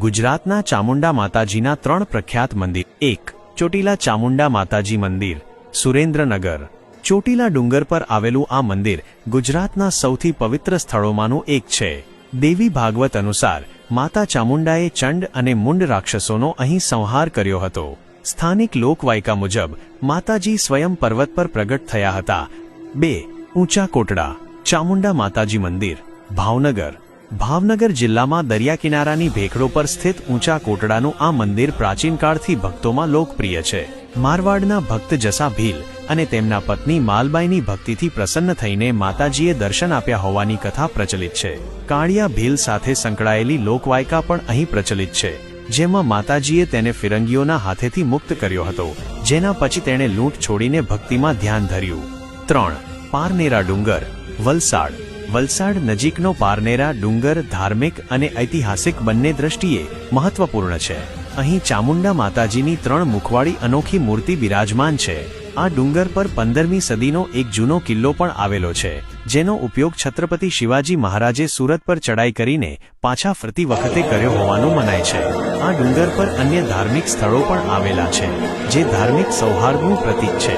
ગુજરાતના ચામુંડા માતાજીના 3 પ્રખ્યાત મંદિર. 1. ચોટીલા ચામુંડા માતાજી મંદિર, સુરેન્દ્રનગર. ચોટીલા ડુંગર પર આવેલું આ મંદિર ગુજરાતના સૌથી પવિત્ર સ્થળોમાંનું એક છે. દેવી ભાગવત અનુસાર માતા ચામુંડાએ ચંડ અને મુંડ રાક્ષસોનો અહીં સંહાર કર્યો હતો. સ્થાનિક લોકવાયકા મુજબ માતાજી સ્વયં પર્વત પર પ્રગટ થયા હતા. 2. ઊંચા કોટડા ચામુંડા માતાજી મંદિર, ભાવનગર. ભાવનગર જિલ્લામાં દરિયાકિનારાની ભેખડો પર સ્થિત ઊંચા કોટડાનું આ મંદિર પ્રાચીનકાળથી ભક્તોમાં લોકપ્રિય છે. મારવાડના ભક્ત જસા ભીલ અને તેમના પત્ની માલબાઈની ભક્તિથી પ્રસન્ન થઈને માતાજીએ દર્શન આપ્યા હોવાની કથા પ્રચલિત છે. કાળિયા ભીલ સાથે સંકળાયેલી લોકવાયકા પણ અહીં પ્રચલિત છે, જેમાં માતાજીએ તેને ફિરંગીઓના હાથેથી મુક્ત કર્યો હતો, જેના પછી તેણે લૂંટ છોડીને ભક્તિમાં ધ્યાન ધર્યું. 3. પારનેરા ડુંગર, વલસાડ. વલસાડ નજીકનો પારનેરા ડુંગર ધાર્મિક અને ઐતિહાસિક બંને દ્રષ્ટિએ મહત્વપૂર્ણ છે. અહીં ચામુંડા માતાજીની 3 મુખવાળી અનોખી મૂર્તિ બિરાજમાન છે. આ ડુંગર પર 15મી સદીનો એક જૂનો કિલ્લો પણ આવેલો છે, જેનો ઉપયોગ છત્રપતિ શિવાજી મહારાજે સુરત પર ચડાઈ કરીને પાછા ફરતી વખતે કર્યો હોવાનું મનાય છે. આ ડુંગર પર અન્ય ધાર્મિક સ્થળો પણ આવેલા છે, જે ધાર્મિક સૌહાર્દનું પ્રતીક છે.